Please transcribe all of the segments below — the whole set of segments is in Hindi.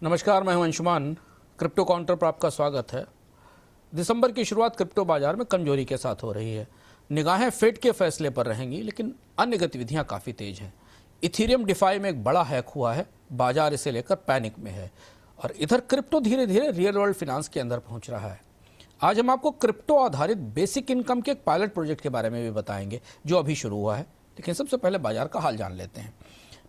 नमस्कार, मैं हूं अंशुमान। क्रिप्टो काउंटर पर आपका स्वागत है। दिसंबर की शुरुआत क्रिप्टो बाजार में कमजोरी के साथ हो रही है। निगाहें फेड के फैसले पर रहेंगी, लेकिन अन्य गतिविधियां काफ़ी तेज हैं। इथीरियम डिफाई में एक बड़ा हैक हुआ है, बाजार इसे लेकर पैनिक में है। और इधर क्रिप्टो धीरे धीरे रियल वर्ल्ड फिनांस के अंदर पहुंच रहा है। आज हम आपको क्रिप्टो आधारित बेसिक इनकम के एक पायलट प्रोजेक्ट के बारे में भी बताएंगे, जो अभी शुरू हुआ है। लेकिन सबसे पहले बाजार का हाल जान लेते हैं।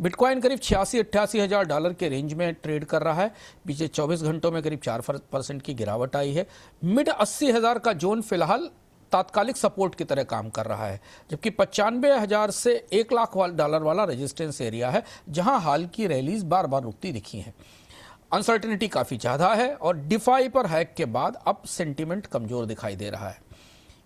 बिटकॉइन करीब 86-88 हज़ार डॉलर के रेंज में ट्रेड कर रहा है। पिछले 24 घंटों में करीब 4% की गिरावट आई है। मिड 80 हज़ार का जोन फिलहाल तात्कालिक सपोर्ट की तरह काम कर रहा है, जबकि 95 हज़ार से 1 लाख डॉलर वाला रेजिस्टेंस एरिया है, जहां हाल की रैलीज बार बार रुकती दिखी हैं। अनसर्टेनिटी काफ़ी ज़्यादा है और डिफाई पर हैक के बाद अब सेंटीमेंट कमज़ोर दिखाई दे रहा है।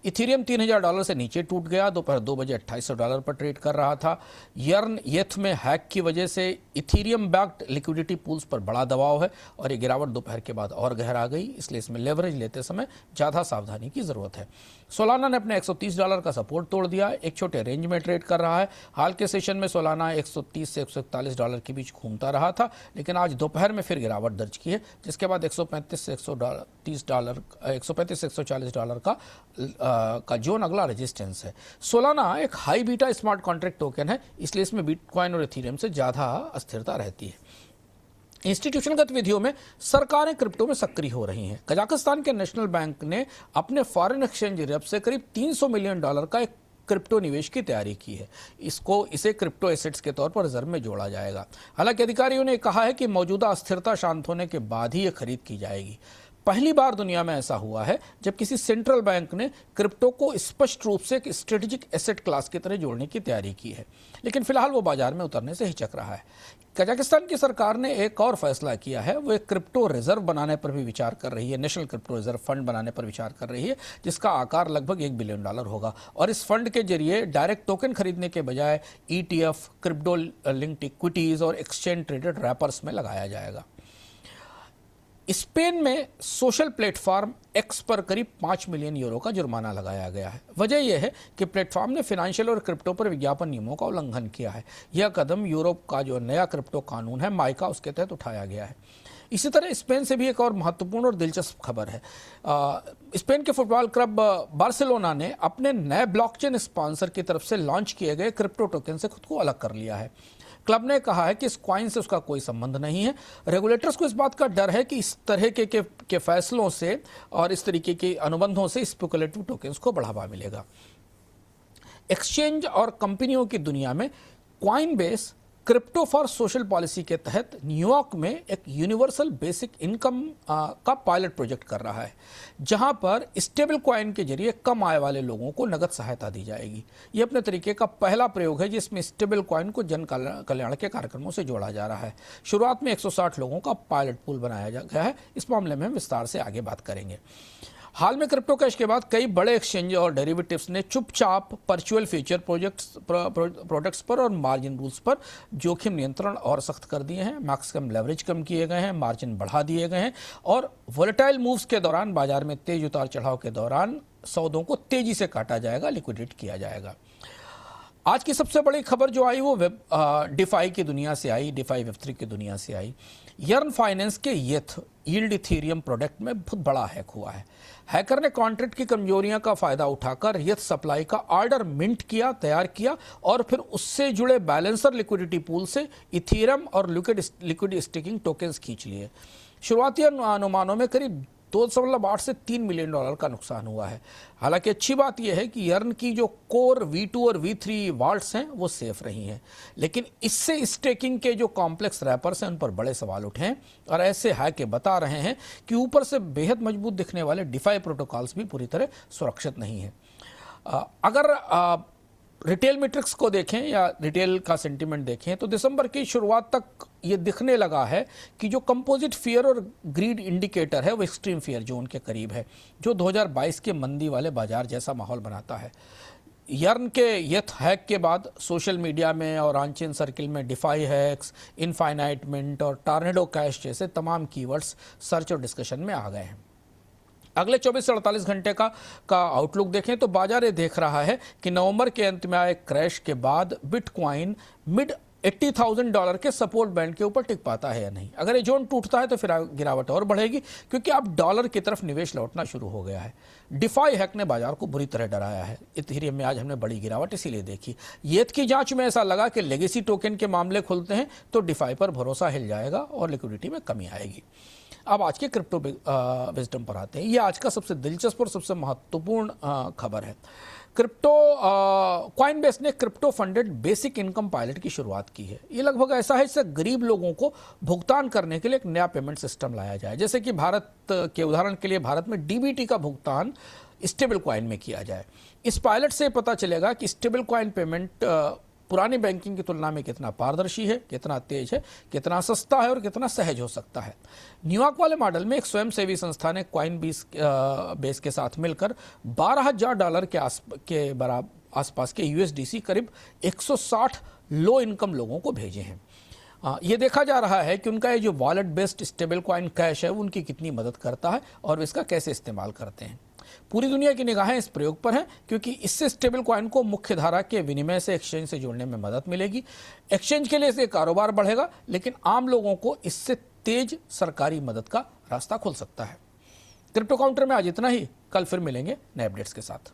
इथीरियम 3000 डॉलर से नीचे टूट गया। दोपहर 2 बजे 2800 डॉलर पर ट्रेड कर रहा था। येथ में हैक की वजह से इथीरियम बैक्ड लिक्विडिटी पूल्स पर बड़ा दबाव है और ये गिरावट दोपहर के बाद और गहरा गई, इसलिए इसमें लेवरेज लेते समय ज़्यादा सावधानी की ज़रूरत है। सोलाना ने अपने 130 डॉलर का सपोर्ट तोड़ दिया, एक छोटे रेंज में ट्रेड कर रहा है। हाल के सेशन में सोलाना 130 से 141 डॉलर के बीच घूमता रहा था, लेकिन आज दोपहर में फिर गिरावट दर्ज की है, जिसके बाद 135 से 130 डॉलर 135 से 140 डॉलर का जोन अगला रेजिस्टेंस है। सोलाना एक high beta smart contract token है, इसलिए इसमें बिटकॉइन और इथीरियम से ज़्यादा अस्थिरता रहती है। इंस्टीट्यूशनल गतिविधियों में सरकारें क्रिप्टो में सक्रिय हो रही हैं। कजाकिस्तान के नेशनल बैंक ने अपने फॉरेन एक्सचेंज रिजर्व से करीब 300 मिलियन डॉलर का एक क्रिप्टो निवेश की तैयारी की है। इसे क्रिप्टो एसेट्स के तौर पर रिजर्व में जोड़ा जाएगा। हालांकि अधिकारियों ने कहा है कि मौजूदा अस्थिरता शांत होने के बाद ही यह खरीद की जाएगी। पहली बार दुनिया में ऐसा हुआ है जब किसी सेंट्रल बैंक ने क्रिप्टो को स्पष्ट रूप से एक स्ट्रेटेजिक एसेट क्लास की तरह जोड़ने की तैयारी की है, लेकिन फिलहाल वो बाजार में उतरने से हिचक रहा है। कजाकिस्तान की सरकार ने एक और फैसला किया है, वो एक क्रिप्टो रिजर्व बनाने पर भी विचार कर रही है। नेशनल क्रिप्टो रिजर्व फंड बनाने पर विचार कर रही है, जिसका आकार लगभग $1 बिलियन होगा। और इस फंड के जरिए डायरेक्ट टोकन खरीदने के बजाय ETF, क्रिप्टो लिंक्ड इक्विटीज और एक्सचेंज ट्रेडेड रैपर्स में लगाया जाएगा। स्पेन में सोशल प्लेटफॉर्म एक्स पर करीब 5 मिलियन यूरो का जुर्माना लगाया गया है। वजह यह है कि प्लेटफॉर्म ने फाइनेंशियल और क्रिप्टो पर विज्ञापन नियमों का उल्लंघन किया है। यह कदम यूरोप का जो नया क्रिप्टो कानून है, माइका, उसके तहत उठाया गया है। इसी तरह स्पेन से भी एक और महत्वपूर्ण और दिलचस्प खबर है। स्पेन के फुटबॉल क्लब बार्सिलोना ने अपने नए ब्लॉकचेन स्पॉन्सर की तरफ से लॉन्च किए गए क्रिप्टो टोकन से खुद को अलग कर लिया है। क्लब ने कहा है कि इस कॉइन से उसका कोई संबंध नहीं है। रेगुलेटर्स को इस बात का डर है कि इस तरह के फैसलों से और इस तरीके के अनुबंधों से स्पेकुलेटिव टोकन्स को बढ़ावा मिलेगा। एक्सचेंज और कंपनियों की दुनिया में Coinbase crypto for social policy के तहत न्यूयॉर्क में एक यूनिवर्सल बेसिक इनकम का पायलट प्रोजेक्ट कर रहा है, जहां पर स्टेबल कॉइन के जरिए कम आय वाले लोगों को नगद सहायता दी जाएगी। यह अपने तरीके का पहला प्रयोग है जिसमें स्टेबल कॉइन को जन कल्याण के कार्यक्रमों से जोड़ा जा रहा है। शुरुआत में 160 लोगों का पायलट पूल बनाया गया है। इस मामले में हम विस्तार से आगे बात करेंगे। हाल में क्रिप्टो कैश के बाद कई बड़े एक्सचेंज और डेरिवेटिव्स ने चुपचाप वर्चुअल फ्यूचर प्रोडक्ट्स पर और मार्जिन रूल्स पर जोखिम नियंत्रण और सख्त कर दिए हैं। मैक्सिमम लेवरेज कम किए गए हैं, मार्जिन बढ़ा दिए गए हैं और वोलेटाइल मूव्स के दौरान, बाजार में तेज उतार चढ़ाव के दौरान सौदों को तेजी से काटा जाएगा, लिक्विडेट किया जाएगा। आज की सबसे बड़ी खबर जो आई वो डिफाई की दुनिया से आई, डिफाई वेब3 की दुनिया से आई। यर्न फाइनेंस के येथ यील्ड इथीरियम प्रोडक्ट में बहुत बड़ा हैक हुआ है। हैकर ने कॉन्ट्रैक्ट की कमजोरियां का फायदा उठाकर येथ सप्लाई का ऑर्डर मिंट किया, तैयार किया और फिर उससे जुड़े बैलेंसर लिक्विडिटी पूल से इथीरियम और लिक्विड स्टेकिंग टोकन्स खींच लिए। शुरुआती अनुमानों में करीब 2.8 से 3 मिलियन डॉलर का नुकसान हुआ है। हालांकि अच्छी बात यह है कि यर्न की जो कोर V2 और V3 वॉल्ट्स हैं वो सेफ रही हैं, लेकिन इससे स्टेकिंग के जो कॉम्प्लेक्स रैपर्स हैं उन पर बड़े सवाल उठे हैं और ऐसे हैकर बता रहे हैं कि ऊपर से बेहद मजबूत दिखने वाले डिफाई प्रोटोकॉल्स भी पूरी तरह सुरक्षित नहीं है। अगर रिटेल मैट्रिक्स को देखें या रिटेल का सेंटीमेंट देखें तो दिसंबर की शुरुआत तक ये दिखने लगा है कि जो कंपोजिट फियर और ग्रीड इंडिकेटर है वो एक्सट्रीम फियर जोन के करीब है, जो 2022 के मंदी वाले बाजार जैसा माहौल बनाता है। यर्न के येथ हैक के बाद सोशल मीडिया में और ऑनचेन सर्किल में डिफाई हैक्स, इनफाइनाइटमेंट और टॉर्नेडो कैश जैसे तमाम कीवर्ड्स सर्च और डिस्कशन में आ गए हैं। अगले 24 से 48 घंटे का आउटलुक देखें तो बाजार ये देख रहा है कि नवंबर के अंत में आए क्रैश के बाद बिटकॉइन मिड $80,000 के सपोर्ट बैंड के ऊपर टिक पाता है या नहीं। अगर ये जोन टूटता है तो फिर गिरावट और बढ़ेगी, क्योंकि अब डॉलर की तरफ निवेश लौटना शुरू हो गया है। डिफाई हैक ने बाजार को बुरी तरह डराया है। इथेरियम में आज हमने बड़ी गिरावट इसीलिए देखी। येत की जांच में ऐसा लगा कि लेगेसी टोकन के मामले खुलते हैं तो डिफाई पर भरोसा हिल जाएगा और लिक्विडिटी में कमी आएगी। अब आज के क्रिप्टो विजडम पर आते हैं। ये आज का सबसे दिलचस्प और सबसे महत्वपूर्ण खबर है। कॉइनबेस ने crypto funded basic income pilot की शुरुआत की है। ये लगभग ऐसा है जिससे गरीब लोगों को भुगतान करने के लिए एक नया पेमेंट सिस्टम लाया जाए। जैसे कि भारत के उदाहरण के लिए भारत में डीबीटी का भुगतान स्टेबल कॉइन में किया जाए। इस पायलट से पता चलेगा कि स्टेबल कॉइन पेमेंट पुरानी बैंकिंग की तुलना में कितना पारदर्शी है, कितना तेज है, कितना सस्ता है और कितना सहज हो सकता है। न्यूयॉर्क वाले मॉडल में एक स्वयंसेवी संस्था ने कॉइनबेस के साथ मिलकर $12,000 के आसपास के यूएसडीसी करीब 160 लो इनकम लोगों को भेजे हैं। ये देखा जा रहा है कि उनका ये जो wallet based stable coin cash है उनकी कितनी मदद करता है और इसका कैसे इस्तेमाल करते हैं। पूरी दुनिया की निगाहें इस प्रयोग पर हैं, क्योंकि इससे स्टेबल कॉइन को मुख्य धारा के विनिमय से एक्सचेंज से जोड़ने में मदद मिलेगी। एक्सचेंज के लिए इससे कारोबार बढ़ेगा, लेकिन आम लोगों को इससे तेज सरकारी मदद का रास्ता खुल सकता है। क्रिप्टो काउंटर में आज इतना ही। कल फिर मिलेंगे नए अपडेट्स के साथ।